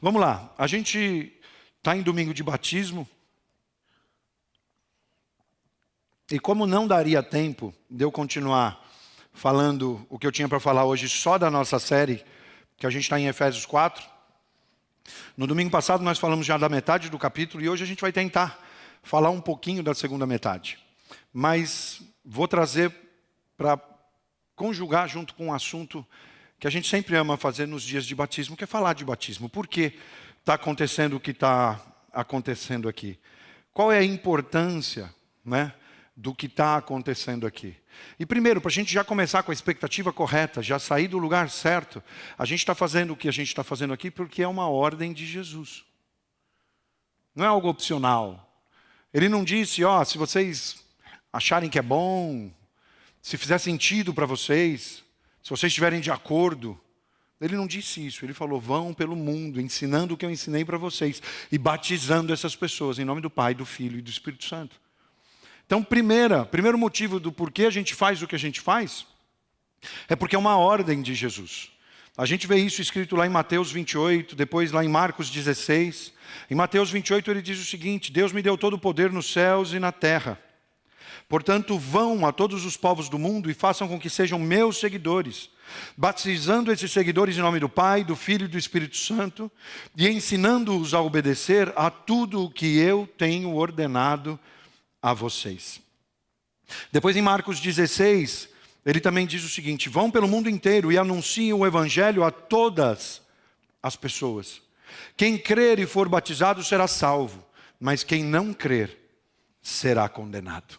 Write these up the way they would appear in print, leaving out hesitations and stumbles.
Vamos lá, a gente está em domingo de batismo. E como não daria tempo de eu continuar falando o que eu tinha para falar hoje só da nossa série, que a gente está em Efésios 4. No domingo passado nós falamos já da metade do capítulo e hoje a gente vai tentar falar um pouquinho da segunda metade. Mas vou trazer para conjugar junto com um assunto que a gente sempre ama fazer nos dias de batismo, que é falar de batismo. Por que está acontecendo o que está acontecendo aqui? Qual é a importância, né, do que está acontecendo aqui? E primeiro, para a gente já começar com a expectativa correta, já sair do lugar certo, a gente está fazendo o que a gente está fazendo aqui porque é uma ordem de Jesus. Não é algo opcional. Ele não disse, se vocês acharem que é bom, se fizer sentido para vocês, se vocês estiverem de acordo. Ele não disse isso, ele falou, vão pelo mundo, ensinando o que eu ensinei para vocês e batizando essas pessoas em nome do Pai, do Filho e do Espírito Santo. Então, primeiro motivo do porquê a gente faz o que a gente faz, é porque é uma ordem de Jesus. A gente vê isso escrito lá em Mateus 28, depois lá em Marcos 16. Em Mateus 28 ele diz o seguinte, Deus me deu todo o poder nos céus e na terra. Portanto, vão a todos os povos do mundo e façam com que sejam meus seguidores, batizando esses seguidores em nome do Pai, do Filho e do Espírito Santo, e ensinando-os a obedecer a tudo o que eu tenho ordenado a vocês. Depois em Marcos 16, ele também diz o seguinte, vão pelo mundo inteiro e anunciem o Evangelho a todas as pessoas. Quem crer e for batizado será salvo, mas quem não crer será condenado.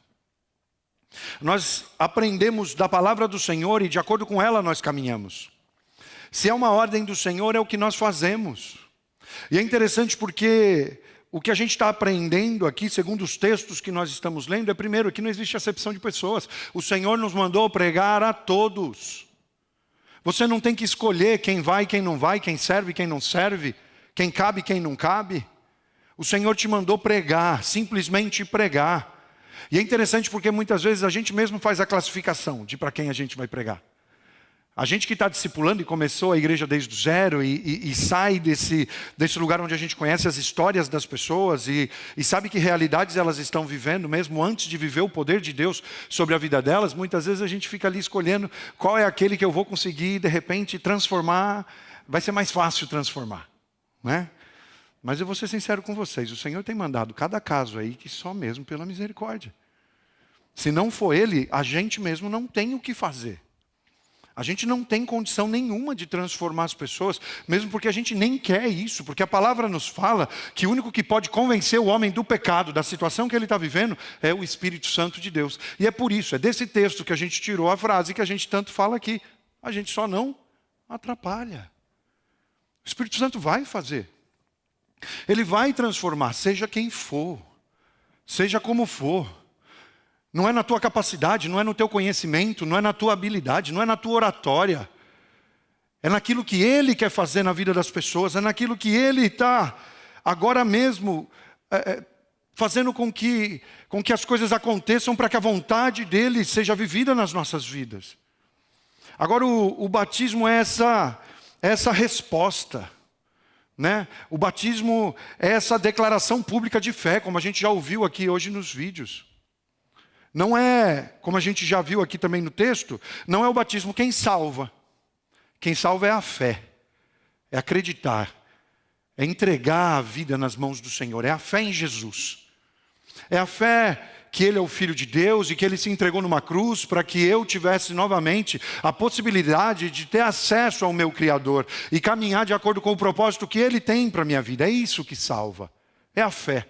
Nós aprendemos da palavra do Senhor e de acordo com ela nós caminhamos. Se é uma ordem do Senhor, é o que nós fazemos. E é interessante porque o que a gente está aprendendo aqui, segundo os textos que nós estamos lendo, é primeiro que não existe acepção de pessoas. O Senhor nos mandou pregar a todos. Você não tem que escolher quem vai e quem não vai, quem serve e quem não serve, quem cabe e quem não cabe. O Senhor te mandou pregar, simplesmente pregar. E é interessante porque muitas vezes a gente mesmo faz a classificação de para quem a gente vai pregar. A gente que está discipulando e começou a igreja desde o zero e sai desse lugar onde a gente conhece as histórias das pessoas e sabe que realidades elas estão vivendo mesmo antes de viver o poder de Deus sobre a vida delas, muitas vezes a gente fica ali escolhendo qual é aquele que eu vou conseguir de repente transformar, vai ser mais fácil transformar, né? Mas eu vou ser sincero com vocês, o Senhor tem mandado cada caso aí que só mesmo pela misericórdia. Se não for Ele, a gente mesmo não tem o que fazer. A gente não tem condição nenhuma de transformar as pessoas, mesmo porque a gente nem quer isso, porque a palavra nos fala que o único que pode convencer o homem do pecado, da situação que ele está vivendo, é o Espírito Santo de Deus. E é por isso, é desse texto que a gente tirou a frase que a gente tanto fala aqui. A gente só não atrapalha. O Espírito Santo vai fazer. Ele vai transformar, seja quem for, seja como for. Não é na tua capacidade, não é no teu conhecimento, não é na tua habilidade, não é na tua oratória. É naquilo que Ele quer fazer na vida das pessoas, é naquilo que Ele está agora mesmo fazendo com que as coisas aconteçam para que a vontade dEle seja vivida nas nossas vidas. Agora o batismo é essa resposta. Né? O batismo é essa declaração pública de fé, como a gente já ouviu aqui hoje nos vídeos. Não é, como a gente já viu aqui também no texto, não é o batismo quem salva. Quem salva é a fé, é acreditar, é entregar a vida nas mãos do Senhor, é a fé em Jesus. É a fé que Ele é o Filho de Deus e que Ele se entregou numa cruz para que eu tivesse novamente a possibilidade de ter acesso ao meu Criador e caminhar de acordo com o propósito que Ele tem para a minha vida. É isso que salva, é a fé.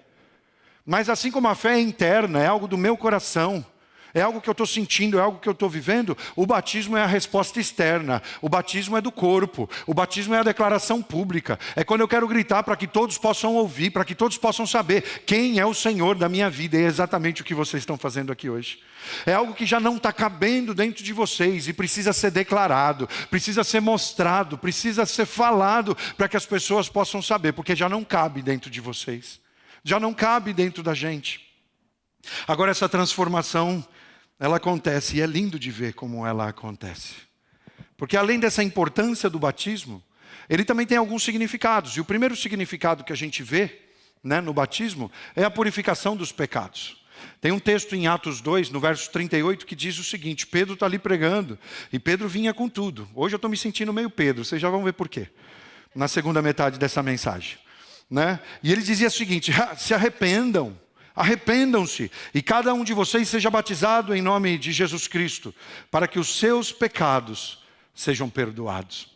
Mas assim como a fé é interna, é algo do meu coração, é algo que eu estou sentindo, é algo que eu estou vivendo, o batismo é a resposta externa, o batismo é do corpo, o batismo é a declaração pública, é quando eu quero gritar para que todos possam ouvir, para que todos possam saber quem é o Senhor da minha vida, e é exatamente o que vocês estão fazendo aqui hoje. É algo que já não está cabendo dentro de vocês e precisa ser declarado, precisa ser mostrado, precisa ser falado para que as pessoas possam saber, porque já não cabe dentro de vocês, já não cabe dentro da gente. Agora essa transformação, ela acontece e é lindo de ver como ela acontece. Porque além dessa importância do batismo, ele também tem alguns significados. E o primeiro significado que a gente vê, né, no batismo é a purificação dos pecados. Tem um texto em Atos 2, no verso 38, que diz o seguinte: Pedro está ali pregando, e Pedro vinha com tudo. Hoje eu estou me sentindo meio Pedro, vocês já vão ver por quê, na segunda metade dessa mensagem, né? E ele dizia o seguinte: se arrependam, arrependam-se, e cada um de vocês seja batizado em nome de Jesus Cristo, para que os seus pecados sejam perdoados.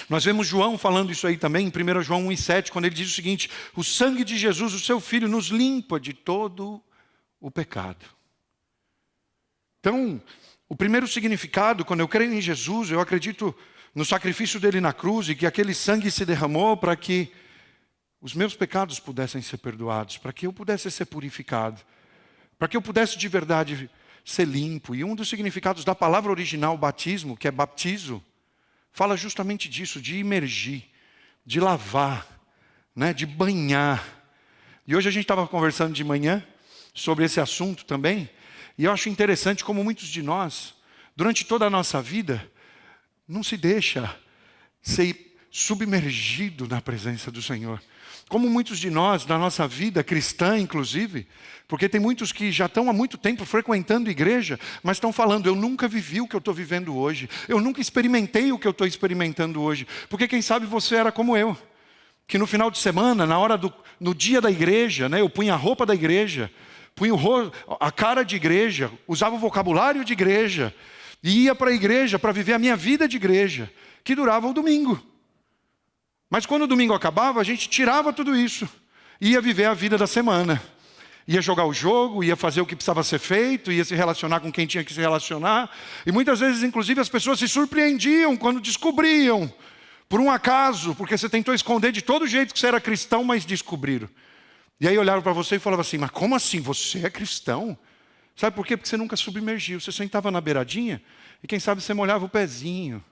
Nós vemos João falando isso aí também, em 1 João 1,7, quando ele diz o seguinte: o sangue de Jesus, o seu Filho, nos limpa de todo o pecado. Então, o primeiro significado, quando eu creio em Jesus, eu acredito no sacrifício dele na cruz, e que aquele sangue se derramou para que os meus pecados pudessem ser perdoados, para que eu pudesse ser purificado, para que eu pudesse de verdade ser limpo. E um dos significados da palavra original, batismo, que é baptizo, fala justamente disso, de imergir, de lavar, né, de banhar. E hoje a gente estava conversando de manhã sobre esse assunto também, e eu acho interessante como muitos de nós, durante toda a nossa vida, não se deixa ser submergido na presença do Senhor. Como muitos de nós, na nossa vida cristã inclusive, porque tem muitos que já estão há muito tempo frequentando igreja, mas estão falando: eu nunca vivi o que eu estou vivendo hoje, eu nunca experimentei o que eu estou experimentando hoje. Porque quem sabe você era como eu, que no final de semana, no dia da igreja, né, eu punha a roupa da igreja, punha a cara de igreja, usava o vocabulário de igreja, e ia para a igreja para viver a minha vida de igreja, que durava o domingo. Mas quando o domingo acabava, a gente tirava tudo isso, ia viver a vida da semana. Ia jogar o jogo, ia fazer o que precisava ser feito, ia se relacionar com quem tinha que se relacionar. E muitas vezes, inclusive, as pessoas se surpreendiam quando descobriam, por um acaso, porque você tentou esconder de todo jeito que você era cristão, mas descobriram. E aí olharam para você e falavam assim: mas como assim, você é cristão? Sabe por quê? Porque você nunca submergiu. Você sentava na beiradinha e quem sabe você molhava o pezinho.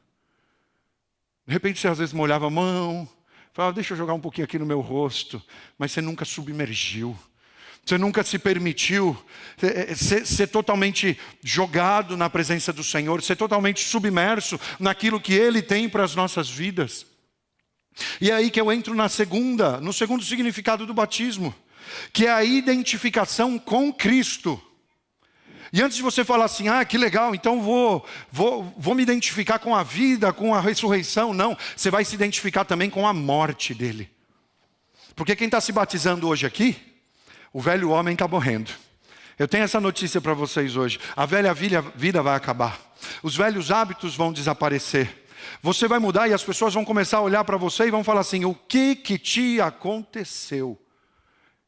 De repente você às vezes molhava a mão, falava: deixa eu jogar um pouquinho aqui no meu rosto. Mas você nunca submergiu. Você nunca se permitiu ser totalmente jogado na presença do Senhor, ser totalmente submerso naquilo que Ele tem para as nossas vidas. E é aí que eu entro no segundo significado do batismo, que é a identificação com Cristo. E antes de você falar assim: ah, que legal, então vou me identificar com a vida, com a ressurreição. Não, você vai se identificar também com a morte dele. Porque quem está se batizando hoje aqui, o velho homem está morrendo. Eu tenho essa notícia para vocês hoje: a velha vida vai acabar, os velhos hábitos vão desaparecer, você vai mudar e as pessoas vão começar a olhar para você e vão falar assim: o que te aconteceu?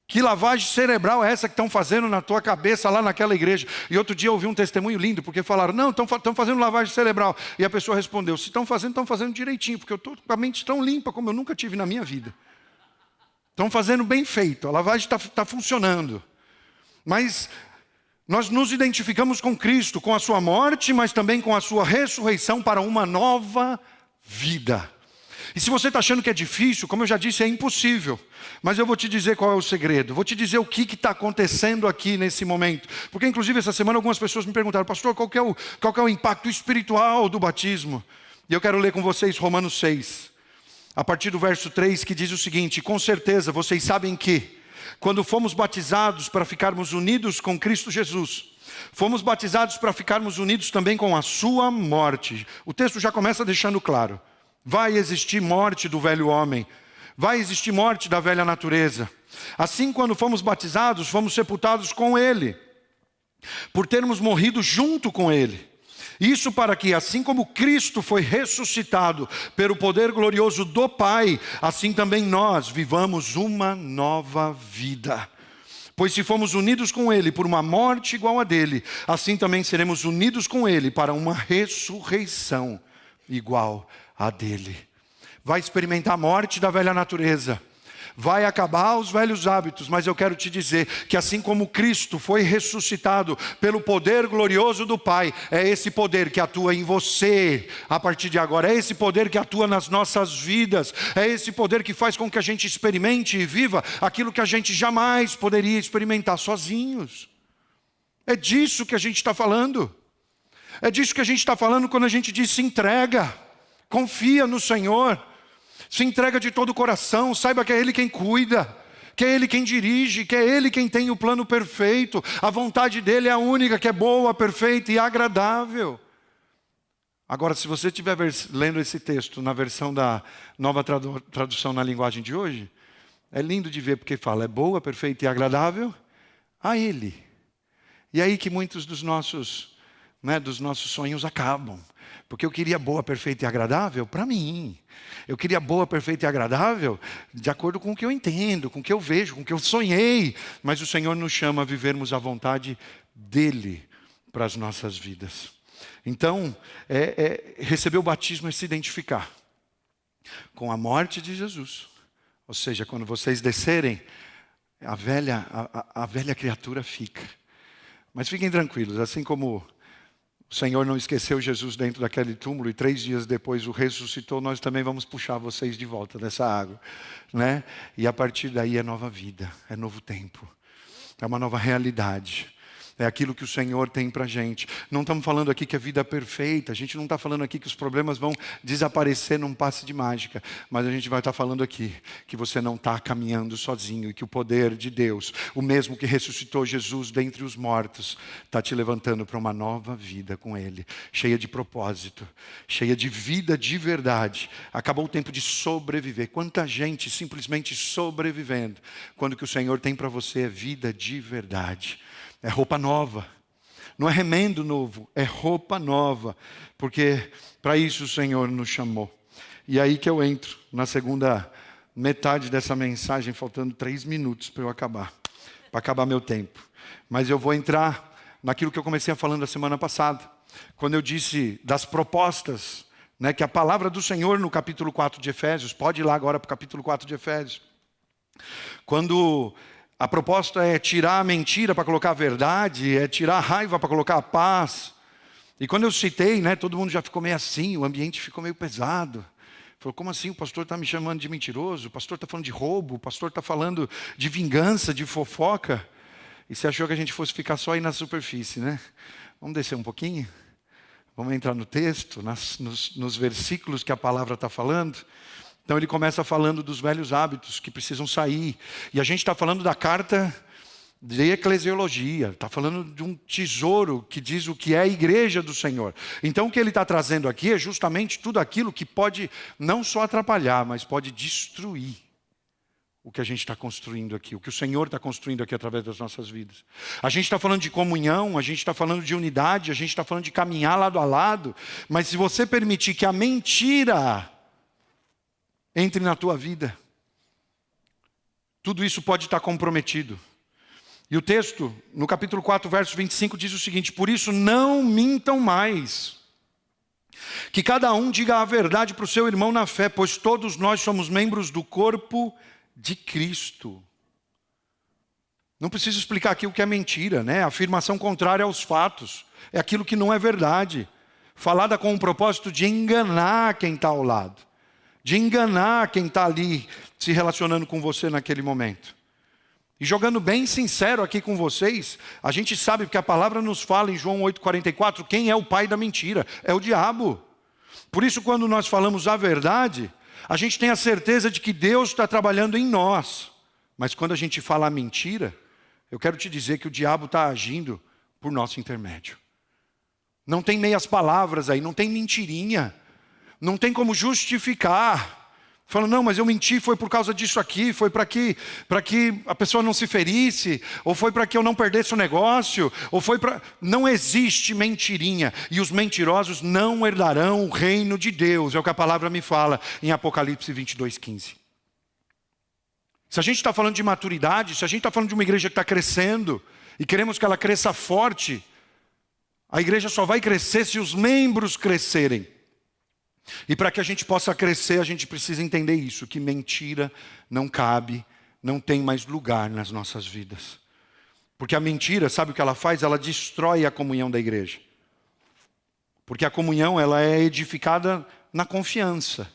Que lavagem cerebral é essa que estão fazendo na tua cabeça lá naquela igreja? E outro dia eu ouvi um testemunho lindo, porque falaram: não, estão fazendo lavagem cerebral. E a pessoa respondeu: se estão fazendo direitinho, porque eu estou com a mente tão limpa como eu nunca tive na minha vida. Estão fazendo bem feito, a lavagem está funcionando. Mas nós nos identificamos com Cristo, com a sua morte, mas também com a sua ressurreição para uma nova vida. E se você está achando que é difícil, como eu já disse, é impossível. Mas eu vou te dizer qual é o segredo. Vou te dizer o que está acontecendo aqui nesse momento. Porque inclusive essa semana algumas pessoas me perguntaram: pastor, qual que é o impacto espiritual do batismo? E eu quero ler com vocês Romanos 6, a partir do verso 3, que diz o seguinte: com certeza vocês sabem que, quando fomos batizados para ficarmos unidos com Cristo Jesus, fomos batizados para ficarmos unidos também com a sua morte. O texto já começa deixando claro: vai existir morte do velho homem, vai existir morte da velha natureza. Assim, quando fomos batizados, fomos sepultados com Ele, por termos morrido junto com Ele. Isso para que, assim como Cristo foi ressuscitado pelo poder glorioso do Pai, assim também nós vivamos uma nova vida. Pois se fomos unidos com Ele por uma morte igual a dele, assim também seremos unidos com Ele para uma ressurreição igual a dele. Vai experimentar a morte da velha natureza, vai acabar os velhos hábitos, mas eu quero te dizer que assim como Cristo foi ressuscitado pelo poder glorioso do Pai, é esse poder que atua em você a partir de agora, é esse poder que atua nas nossas vidas, é esse poder que faz com que a gente experimente e viva aquilo que a gente jamais poderia experimentar sozinhos. É disso que a gente está falando. É disso que a gente está falando quando a gente diz: se entrega, confia no Senhor. Se entrega de todo o coração, saiba que é Ele quem cuida, que é Ele quem dirige, que é Ele quem tem o plano perfeito. A vontade dEle é a única que é boa, perfeita e agradável. Agora, se você estiver lendo esse texto na versão da Nova Tradução na linguagem de hoje, é lindo de ver porque fala, é boa, perfeita e agradável a Ele. E é aí que muitos dos nossos sonhos acabam. Porque eu queria boa, perfeita e agradável para mim. Eu queria boa, perfeita e agradável de acordo com o que eu entendo, com o que eu vejo, com o que eu sonhei. Mas o Senhor nos chama a vivermos a vontade dEle para as nossas vidas. Então, receber o batismo é se identificar com a morte de Jesus. Ou seja, quando vocês descerem, a velha criatura fica. Mas fiquem tranquilos, assim como o Senhor não esqueceu Jesus dentro daquele túmulo e 3 dias depois o ressuscitou, nós também vamos puxar vocês de volta dessa água, né? E a partir daí é nova vida, é novo tempo, é uma nova realidade. É aquilo que o Senhor tem para a gente. Não estamos falando aqui que a vida é perfeita. A gente não está falando aqui que os problemas vão desaparecer num passe de mágica. Mas a gente vai estar falando aqui que você não está caminhando sozinho. E que o poder de Deus, o mesmo que ressuscitou Jesus dentre os mortos, está te levantando para uma nova vida com Ele. Cheia de propósito. Cheia de vida de verdade. Acabou o tempo de sobreviver. Quanta gente simplesmente sobrevivendo. Quando o que o Senhor tem para você é vida de verdade. É roupa nova, não é remendo novo, é roupa nova, porque para isso o Senhor nos chamou. E aí que eu entro na segunda metade dessa mensagem, faltando 3 minutos para eu acabar, para acabar meu tempo. Mas eu vou entrar naquilo que eu comecei falando a semana passada, quando eu disse das propostas, né, que a palavra do Senhor no capítulo 4 de Efésios, pode ir lá agora para o capítulo 4 de Efésios, quando a proposta é tirar a mentira para colocar a verdade, é tirar a raiva para colocar a paz. E quando eu citei, né, todo mundo já ficou meio assim, o ambiente ficou meio pesado. Falou, como assim? O pastor está me chamando de mentiroso? O pastor está falando de roubo? O pastor está falando de vingança, de fofoca? E você achou que a gente fosse ficar só aí na superfície, né? Vamos descer um pouquinho? Vamos entrar no texto, nos versículos que a palavra está falando? Então ele começa falando dos velhos hábitos que precisam sair. E a gente está falando da carta de eclesiologia. Está falando de um tesouro que diz o que é a igreja do Senhor. Então o que ele está trazendo aqui é justamente tudo aquilo que pode não só atrapalhar, mas pode destruir o que a gente está construindo aqui. O que o Senhor está construindo aqui através das nossas vidas. A gente está falando de comunhão, a gente está falando de unidade, a gente está falando de caminhar lado a lado. Mas se você permitir que a mentira entre na tua vida, tudo isso pode estar comprometido. E o texto, no capítulo 4, verso 25, diz o seguinte: por isso não mintam mais, que cada um diga a verdade para o seu irmão na fé, pois todos nós somos membros do corpo de Cristo. Não preciso explicar aqui o que é mentira, né? A afirmação contrária aos fatos, é aquilo que não é verdade, falada com o propósito de enganar quem está ao lado, de enganar quem está ali se relacionando com você naquele momento. E jogando bem sincero aqui com vocês, a gente sabe porque a palavra nos fala em João 8,44, quem é o pai da mentira? É o diabo. Por isso quando nós falamos a verdade, a gente tem a certeza de que Deus está trabalhando em nós. Mas quando a gente fala a mentira, eu quero te dizer que o diabo está agindo por nosso intermédio. Não tem meias palavras aí, não tem mentirinha. Não tem como justificar. Falando, não, mas eu menti, foi por causa disso aqui, foi para que a pessoa não se ferisse, ou foi para que eu não perdesse o negócio, ou foi para... Não existe mentirinha. E os mentirosos não herdarão o reino de Deus. É o que a palavra me fala em Apocalipse 22:15. Se a gente está falando de maturidade, se a gente está falando de uma igreja que está crescendo, e queremos que ela cresça forte, a igreja só vai crescer se os membros crescerem. E para que a gente possa crescer, a gente precisa entender isso, que mentira não cabe, não tem mais lugar nas nossas vidas. Porque a mentira, sabe o que ela faz? Ela destrói a comunhão da igreja. Porque a comunhão, ela é edificada na confiança.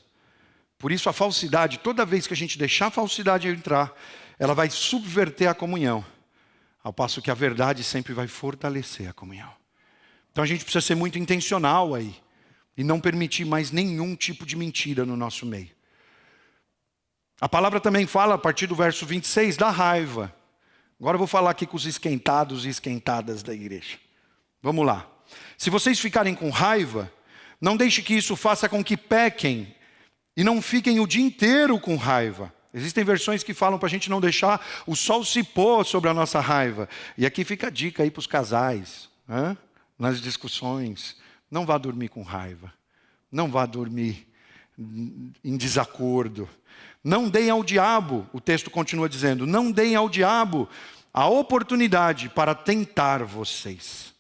Por isso a falsidade, toda vez que a gente deixar a falsidade entrar, ela vai subverter a comunhão. Ao passo que a verdade sempre vai fortalecer a comunhão. Então a gente precisa ser muito intencional aí. E não permitir mais nenhum tipo de mentira no nosso meio. A palavra também fala, a partir do verso 26, da raiva. Agora eu vou falar aqui com os esquentados e esquentadas da igreja. Vamos lá. Se vocês ficarem com raiva, não deixe que isso faça com que pequem e não fiquem o dia inteiro com raiva. Existem versões que falam para a gente não deixar o sol se pôr sobre a nossa raiva. E aqui fica a dica aí para os casais, nas discussões. Não vá dormir com raiva. Não vá dormir em desacordo. Não deem ao diabo, o texto continua dizendo, não deem ao diabo a oportunidade para tentar vocês.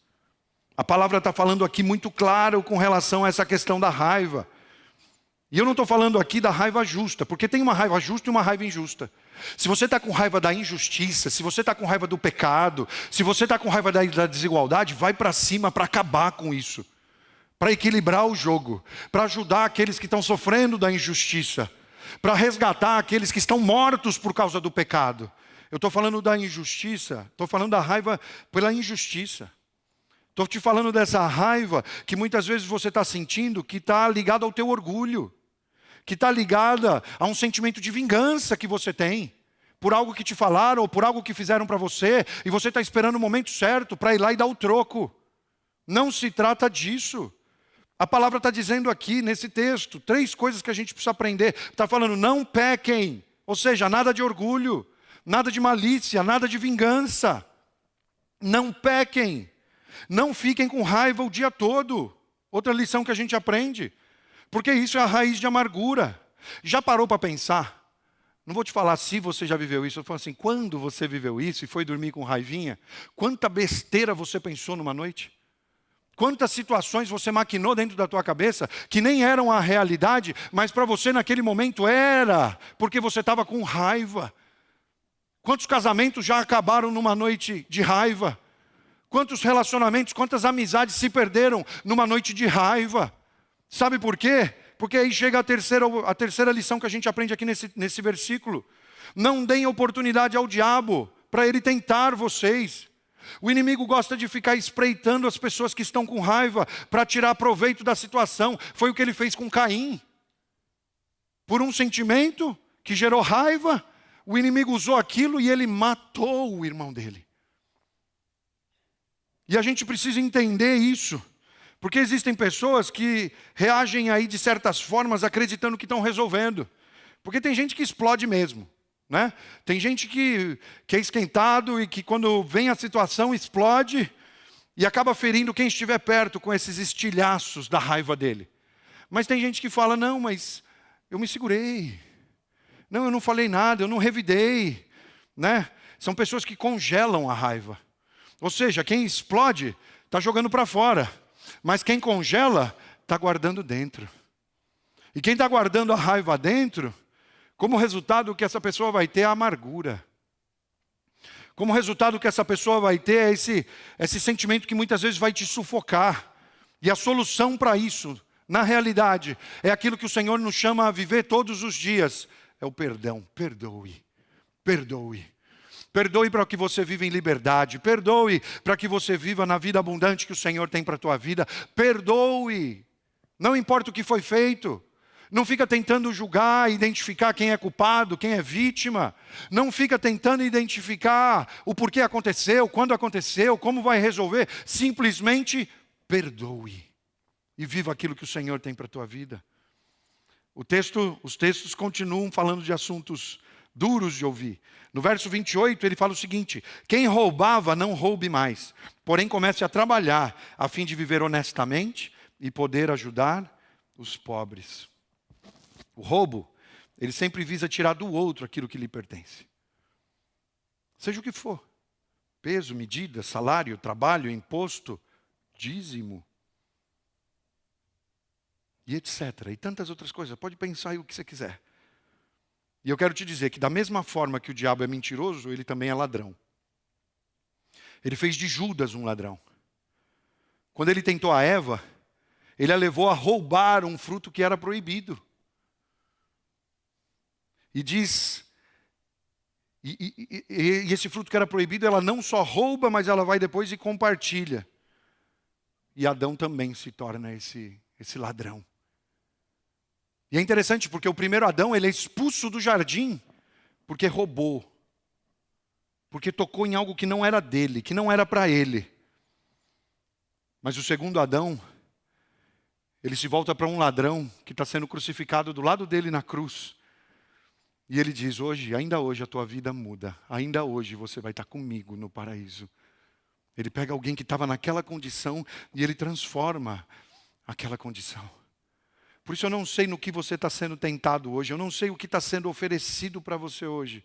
A palavra está falando aqui muito claro com relação a essa questão da raiva. E eu não estou falando aqui da raiva justa, porque tem uma raiva justa e uma raiva injusta. Se você está com raiva da injustiça, se você está com raiva do pecado, se você está com raiva da desigualdade, vai para cima para acabar com isso. Para equilibrar o jogo, para ajudar aqueles que estão sofrendo da injustiça, para resgatar aqueles que estão mortos por causa do pecado. Eu estou falando da injustiça, estou falando da raiva pela injustiça. Estou te falando dessa raiva que muitas vezes você está sentindo, que está ligada ao teu orgulho, que está ligada a um sentimento de vingança que você tem, por algo que te falaram ou por algo que fizeram para você, e você está esperando o momento certo para ir lá e dar o troco. Não se trata disso. A palavra está dizendo aqui, nesse texto, 3 coisas que a gente precisa aprender. Está falando, não pequem. Ou seja, nada de orgulho, nada de malícia, nada de vingança. Não pequem. Não fiquem com raiva o dia todo. Outra lição que a gente aprende. Porque isso é a raiz de amargura. Já parou para pensar? Não vou te falar se você já viveu isso. Eu falo assim, quando você viveu isso e foi dormir com raivinha, quanta besteira você pensou numa noite? Quantas situações você maquinou dentro da tua cabeça que nem eram a realidade, mas para você naquele momento era, porque você estava com raiva. Quantos casamentos já acabaram numa noite de raiva? Quantos relacionamentos, quantas amizades se perderam numa noite de raiva? Sabe por quê? Porque aí chega a terceira lição que a gente aprende aqui nesse versículo. Não deem oportunidade ao diabo para ele tentar vocês. O inimigo gosta de ficar espreitando as pessoas que estão com raiva para tirar proveito da situação. Foi o que ele fez com Caim. Por um sentimento que gerou raiva, o inimigo usou aquilo e ele matou o irmão dele. E a gente precisa entender isso. Porque existem pessoas que reagem aí de certas formas acreditando que estão resolvendo. Porque tem gente que explode mesmo. Né? Tem gente que é esquentado e que quando vem a situação explode e acaba ferindo quem estiver perto com esses estilhaços da raiva dele. Mas tem gente que fala, não, mas eu me segurei. Não, eu não falei nada, eu não revidei. Né? São pessoas que congelam a raiva. Ou seja, quem explode está jogando para fora. Mas quem congela está guardando dentro. E quem está guardando a raiva dentro, como resultado o que essa pessoa vai ter é a amargura. Como resultado o que essa pessoa vai ter é esse sentimento que muitas vezes vai te sufocar. E a solução para isso, na realidade, é aquilo que o Senhor nos chama a viver todos os dias. É o perdão. Perdoe. Perdoe. Perdoe para que você viva em liberdade. Perdoe para que você viva na vida abundante que o Senhor tem para a tua vida. Perdoe. Não importa o que foi feito. Não fica tentando julgar, identificar quem é culpado, quem é vítima. Não fica tentando identificar o porquê aconteceu, quando aconteceu, como vai resolver. Simplesmente perdoe. E viva aquilo que o Senhor tem para a tua vida. Os textos continuam falando de assuntos duros de ouvir. No verso 28 ele fala o seguinte, quem roubava não roube mais, porém comece a trabalhar a fim de viver honestamente e poder ajudar os pobres. O roubo, ele sempre visa tirar do outro aquilo que lhe pertence. Seja o que for. Peso, medida, salário, trabalho, imposto, dízimo. E etc. E tantas outras coisas. Pode pensar aí o que você quiser. E eu quero te dizer que da mesma forma que o diabo é mentiroso, ele também é ladrão. Ele fez de Judas um ladrão. Quando ele tentou a Eva, ele a levou a roubar um fruto que era proibido. E diz, e esse fruto que era proibido, ela não só rouba, mas ela vai depois e compartilha. E Adão também se torna esse ladrão. E é interessante porque o primeiro Adão, ele é expulso do jardim porque roubou. Porque tocou em algo que não era dele, que não era para ele. Mas o segundo Adão, ele se volta para um ladrão que está sendo crucificado do lado dele na cruz. E ele diz, ainda hoje a tua vida muda. Ainda hoje você vai estar comigo no paraíso. Ele pega alguém que estava naquela condição e ele transforma aquela condição. Por isso eu não sei no que você está sendo tentado hoje. Eu não sei o que está sendo oferecido para você hoje.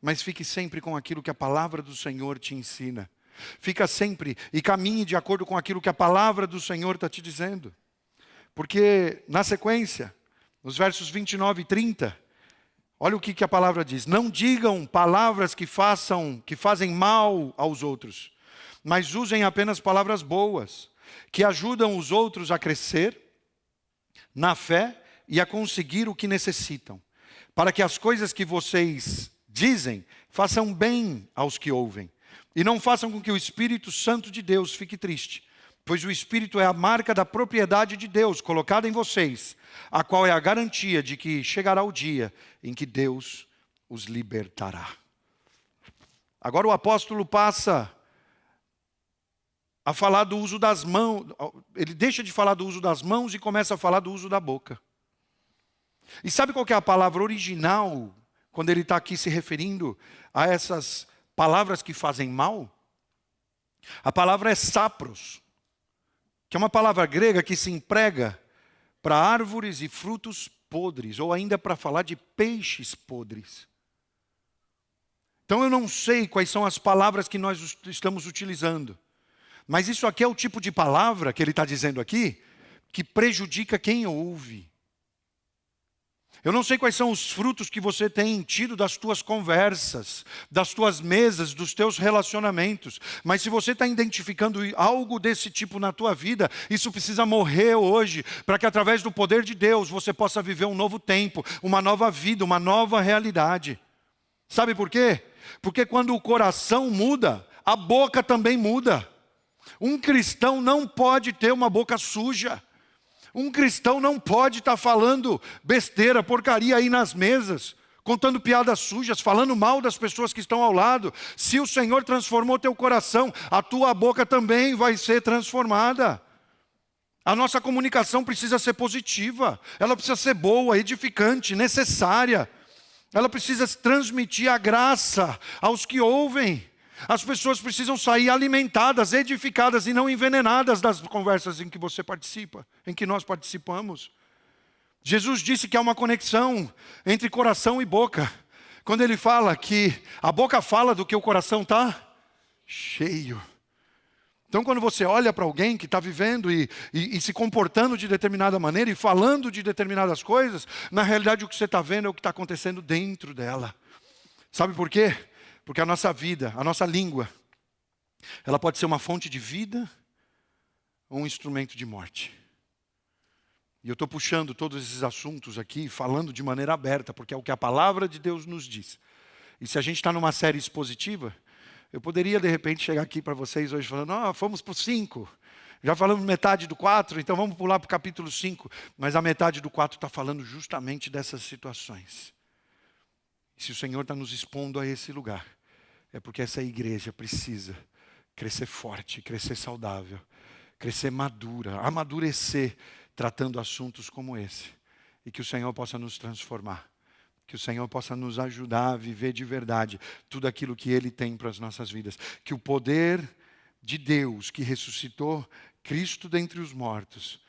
Mas fique sempre com aquilo que a palavra do Senhor te ensina. Fica sempre e caminhe de acordo com aquilo que a palavra do Senhor está te dizendo. Porque na sequência, nos versos 29 e 30, olha o que a palavra diz. Não digam palavras que fazem mal aos outros, mas usem apenas palavras boas, que ajudam os outros a crescer na fé e a conseguir o que necessitam, para que as coisas que vocês dizem façam bem aos que ouvem, e não façam com que o Espírito Santo de Deus fique triste, pois o Espírito é a marca da propriedade de Deus colocada em vocês, a qual é a garantia de que chegará o dia em que Deus os libertará. Agora o apóstolo passa a falar do uso das mãos, ele deixa de falar do uso das mãos e começa a falar do uso da boca. E sabe qual que é a palavra original, quando ele está aqui se referindo a essas palavras que fazem mal? A palavra é sapros, que é uma palavra grega que se emprega para árvores e frutos podres, ou ainda para falar de peixes podres. Então eu não sei quais são as palavras que nós estamos utilizando, mas isso aqui é o tipo de palavra que ele está dizendo aqui, que prejudica quem ouve. Eu não sei quais são os frutos que você tem tido das tuas conversas, das tuas mesas, dos teus relacionamentos. Mas se você está identificando algo desse tipo na tua vida, isso precisa morrer hoje, para que através do poder de Deus você possa viver um novo tempo, uma nova vida, uma nova realidade. Sabe por quê? Porque quando o coração muda, a boca também muda. Um cristão não pode ter uma boca suja. Um cristão não pode estar falando besteira, porcaria aí nas mesas, contando piadas sujas, falando mal das pessoas que estão ao lado. Se o Senhor transformou teu coração, a tua boca também vai ser transformada. A nossa comunicação precisa ser positiva, ela precisa ser boa, edificante, necessária. Ela precisa transmitir a graça aos que ouvem. As pessoas precisam sair alimentadas, edificadas e não envenenadas das conversas em que você participa, em que nós participamos. Jesus disse que há uma conexão entre coração e boca. Quando ele fala que a boca fala do que o coração está cheio. Então quando você olha para alguém que está vivendo e se comportando de determinada maneira e falando de determinadas coisas, na realidade o que você está vendo é o que está acontecendo dentro dela. Sabe por quê? Porque a nossa vida, a nossa língua, ela pode ser uma fonte de vida ou um instrumento de morte. E eu estou puxando todos esses assuntos aqui, falando de maneira aberta, porque é o que a palavra de Deus nos diz. E se a gente está numa série expositiva, eu poderia de repente chegar aqui para vocês hoje falando, fomos para o 5, já falamos metade do 4, então vamos pular para o capítulo 5. Mas a metade do 4 está falando justamente dessas situações. E se o Senhor está nos expondo a esse lugar, é porque essa igreja precisa crescer forte, crescer saudável, crescer madura, amadurecer, tratando assuntos como esse. E que o Senhor possa nos transformar, que o Senhor possa nos ajudar a viver de verdade tudo aquilo que Ele tem para as nossas vidas. Que o poder de Deus que ressuscitou Cristo dentre os mortos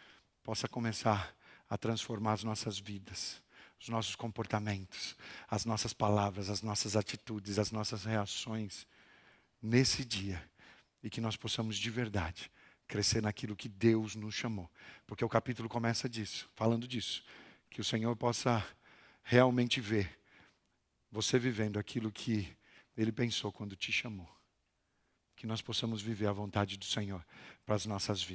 possa começar a transformar as nossas vidas, os nossos comportamentos, as nossas palavras, as nossas atitudes, as nossas reações nesse dia. E que nós possamos de verdade crescer naquilo que Deus nos chamou. Porque o capítulo começa falando disso. Que o Senhor possa realmente ver você vivendo aquilo que Ele pensou quando te chamou. Que nós possamos viver a vontade do Senhor para as nossas vidas.